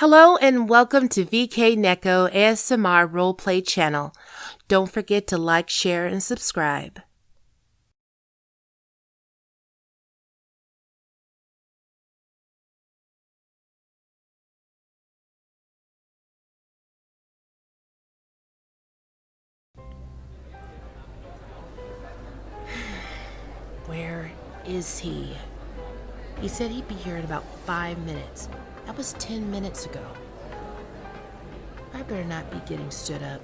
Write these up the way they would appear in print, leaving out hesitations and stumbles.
Hello and welcome to VK Neko ASMR Roleplay channel. Don't forget to like, share, and subscribe. Where is he? He said he'd be here in about 5 minutes. That was 10 minutes ago. I better not be getting stood up.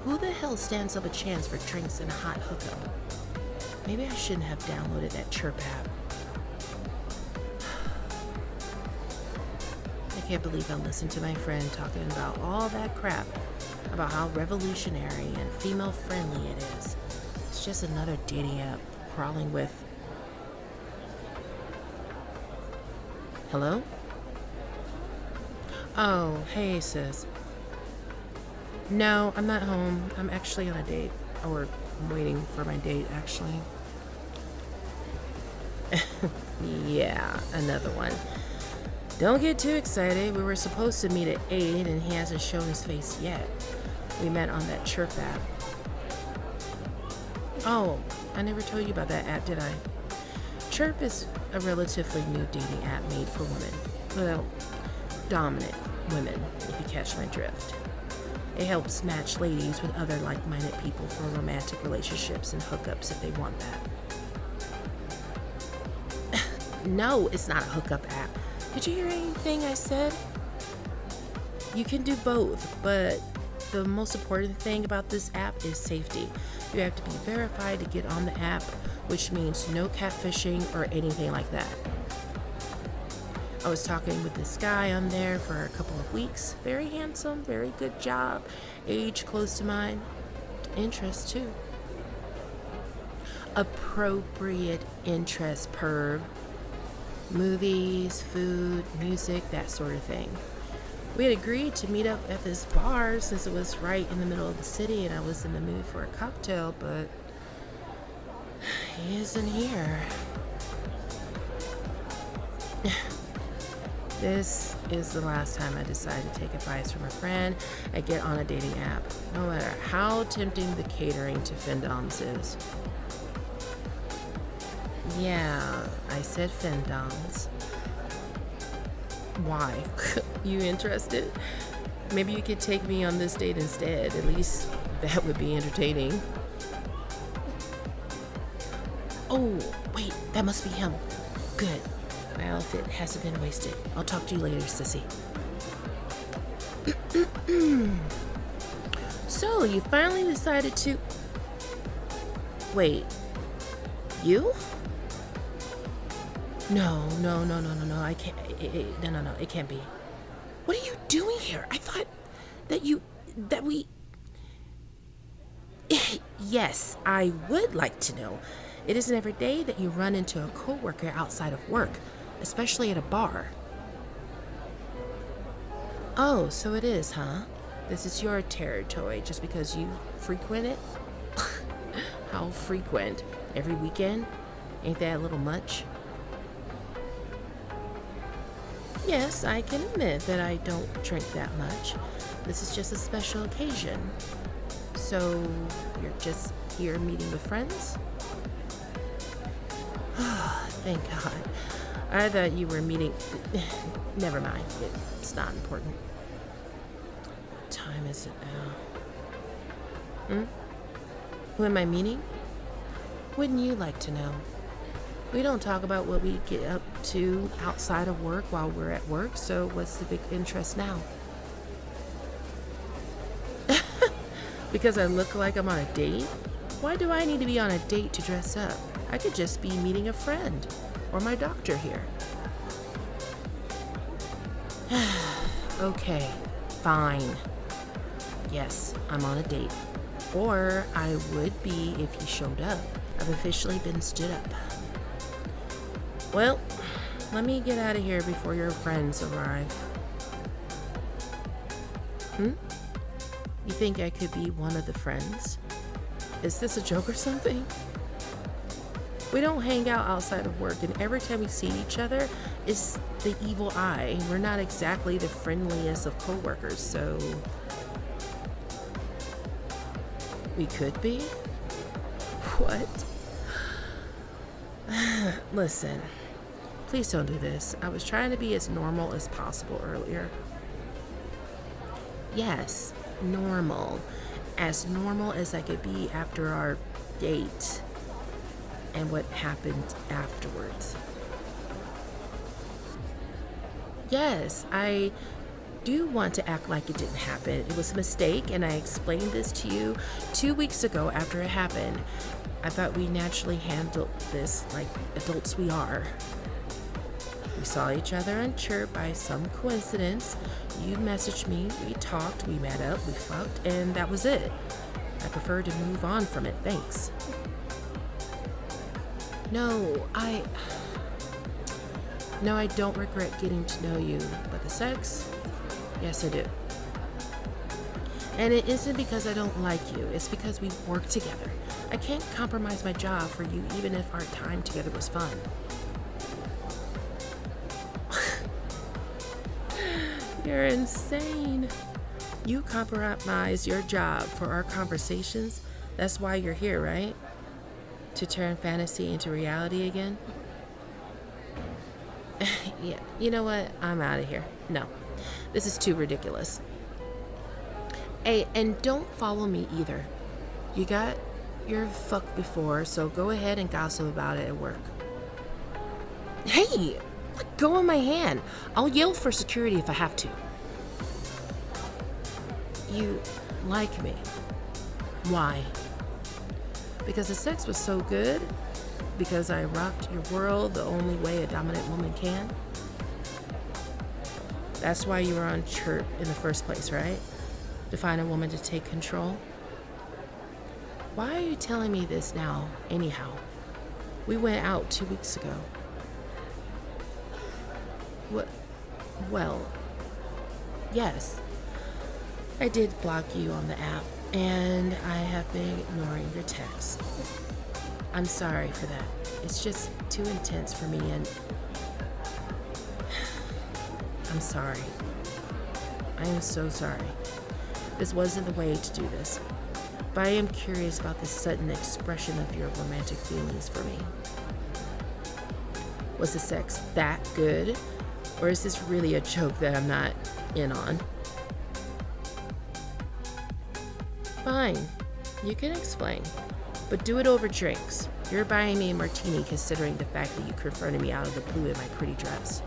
Who the hell stands up a chance for drinks and a hot hookup? Maybe I shouldn't have downloaded that CHYRPE app. I can't believe I listened to my friend talking about all that crap about how revolutionary and female friendly it is. It's just another dating app crawling with... Hello? Oh, hey sis. No, I'm not home. I'm actually on a date. Or I'm waiting for my date, actually. Yeah, another one. Don't get too excited. We were supposed to meet at 8 and he hasn't shown his face yet. We met on that CHYRPE app. Oh, I never told you about that app, did I? CHYRPE is a relatively new dating app made for women. Well, dominant women, if you catch my drift. It helps match ladies with other like-minded people for romantic relationships and hookups if they want that. No, it's not a hookup app. Did you hear anything I said? You can do both, but the most important thing about this app is safety. You have to be verified to get on the app, which means no catfishing or anything like that. I was talking with this guy on there for a couple of weeks. Very handsome, very good job, age close to mine, interest too. Appropriate interest, perv. Movies, food, music, that sort of thing. We had agreed to meet up at this bar since it was right in the middle of the city and I was in the mood for a cocktail, but he isn't here. This is the last time I decide to take advice from a friend and get on a dating app, no matter how tempting the catering to Findoms is. Yeah, I said Findoms. Why? You interested? Maybe you could take me on this date instead. At least that would be entertaining. Oh, wait, that must be him. Good. My outfit hasn't been wasted. I'll talk to you later, sissy. So, you finally decided to... Wait. You? No, I can't... No, it can't be. What are you doing here? I thought that we... Yes, I would like to know. It isn't every day that you run into a coworker outside of work, especially at a bar. Oh, so it is, huh? This is your territory just because you frequent it? How frequent? Every weekend? Ain't that a little much? Yes, I can admit that I don't drink that much. This is just a special occasion. So, you're just here meeting with friends? Thank God. I thought you were meeting... Never mind. It's not important. What time is it now? Who am I meeting? Wouldn't you like to know? We don't talk about what we get up to outside of work while we're at work, so what's the big interest now? Because I look like I'm on a date? Why do I need to be on a date to dress up? I could just be meeting a friend or my doctor here. Okay, fine. Yes, I'm on a date. Or I would be if he showed up. I've officially been stood up. Well, let me get out of here before your friends arrive. You think I could be one of the friends? Is this a joke or something? We don't hang out outside of work, and every time we see each other, it's the evil eye. We're not exactly the friendliest of coworkers, so we could be? What? Listen, please don't do this. I was trying to be as normal as possible earlier. Yes, normal. As normal as I could be after our date and what happened afterwards. Yes, I do want to act like it didn't happen. It was a mistake, and I explained this to you 2 weeks ago after it happened. I thought we naturally handled this like adults we are. We saw each other on Chirp by some coincidence. You messaged me, we talked, we met up, we fucked, and that was it. I prefer to move on from it, thanks. No, I don't regret getting to know you, but the sex, yes I do. And it isn't because I don't like you, it's because we work together. I can't compromise my job for you even if our time together was fun. You're insane. You compromise your job for our conversations. That's why you're here, right? To turn fantasy into reality again? Yeah, you know what? I'm out of here. No, this is too ridiculous. Hey, and don't follow me either. You got your fuck before, so go ahead and gossip about it at work. Hey, let go of my hand. I'll yell for security if I have to. You like me. Why? Because the sex was so good? Because I rocked your world the only way a dominant woman can? That's why you were on Chirp in the first place, right? To find a woman to take control? Why are you telling me this now, anyhow? We went out 2 weeks ago. What? Well, yes. I did block you on the app, and I have been ignoring your texts. I'm sorry for that. It's just too intense for me, and I'm sorry. I am so sorry. This wasn't the way to do this. But I am curious about the sudden expression of your romantic feelings for me. Was the sex that good? Or is this really a joke that I'm not in on? Fine, you can explain. But do it over drinks. You're buying me a martini considering the fact that you confronted me out of the blue in my pretty dress.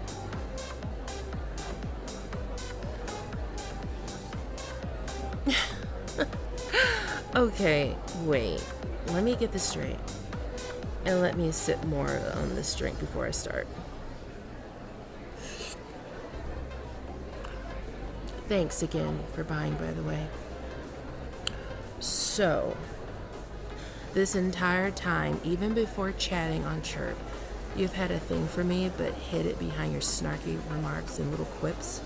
Okay, wait. Let me get this straight. And let me sip more on this drink before I start. Thanks again for buying, by the way. So, this entire time, even before chatting on Chirp, you've had a thing for me but hid it behind your snarky remarks and little quips.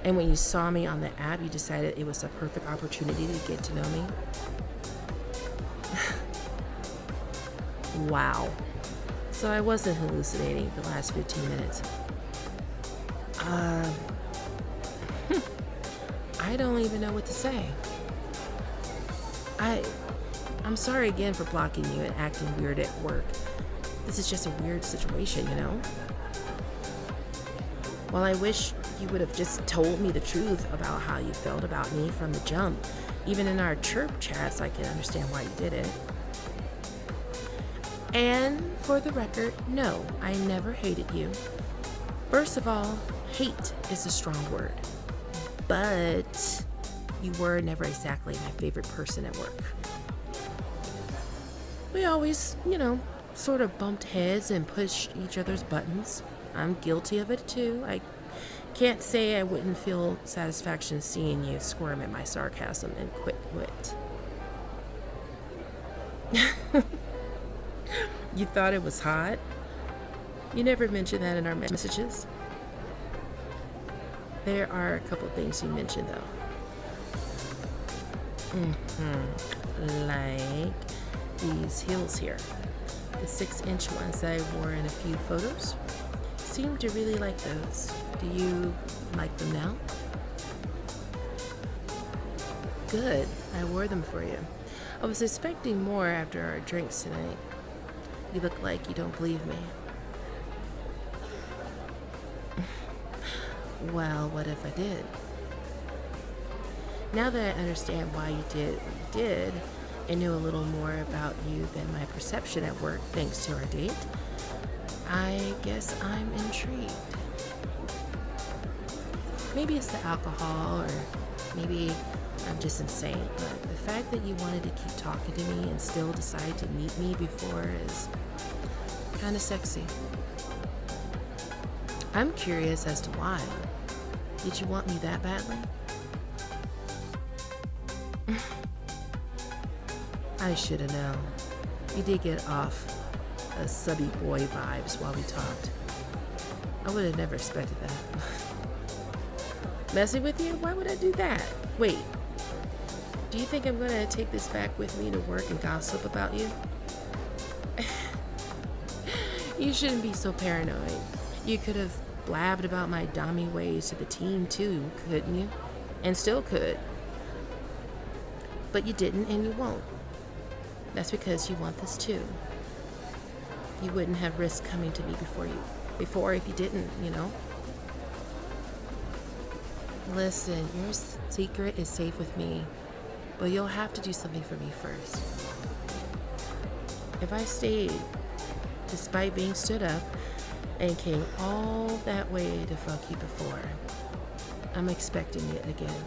And when you saw me on the app, you decided it was a perfect opportunity to get to know me. Wow. So I wasn't hallucinating the last 15 minutes. I don't even know what to say. I'm sorry again for blocking you and acting weird at work. This is just a weird situation, you know? While I wish you would have just told me the truth about how you felt about me from the jump, even in our Chirp chats, I can understand why you did it. And for the record, no, I never hated you. First of all, hate is a strong word. But you were never exactly my favorite person at work. We always, sort of bumped heads and pushed each other's buttons. I'm guilty of it too. I can't say I wouldn't feel satisfaction seeing you squirm at my sarcasm and quick wit. You thought it was hot? You never mentioned that in our messages. There are a couple things you mentioned though. Like these heels here. The 6-inch ones that I wore in a few photos. Seem to really like those. Do you like them now? Good. I wore them for you. I was expecting more after our drinks tonight. You look like you don't believe me. Well, what if I did? Now that I understand why you did what you did, and knew a little more about you than my perception at work thanks to our date, I guess I'm intrigued. Maybe it's the alcohol, or maybe I'm just insane, but the fact that you wanted to keep talking to me and still decide to meet me before is kind of sexy. I'm curious as to why. Did you want me that badly? I should have known. You did get off a subby boy vibes while we talked. I would have never expected that. Messing with you? Why would I do that? Wait. Do you think I'm going to take this back with me to work and gossip about you? You shouldn't be so paranoid. You could have blabbed about my dommy ways to the team too, couldn't you? And still could. But you didn't, and you won't. That's because you want this too. You wouldn't have risked coming to me before if you didn't, you know? Listen, your secret is safe with me, but you'll have to do something for me first. If I stayed, despite being stood up, and came all that way to fuck you before, I'm expecting it again.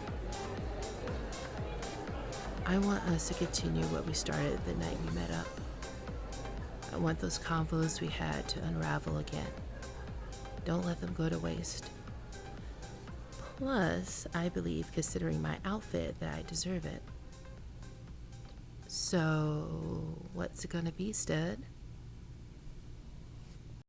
I want us to continue what we started the night we met up. I want those convos we had to unravel again. Don't let them go to waste. Plus, I believe, considering my outfit, that I deserve it. So, what's it gonna be, stud?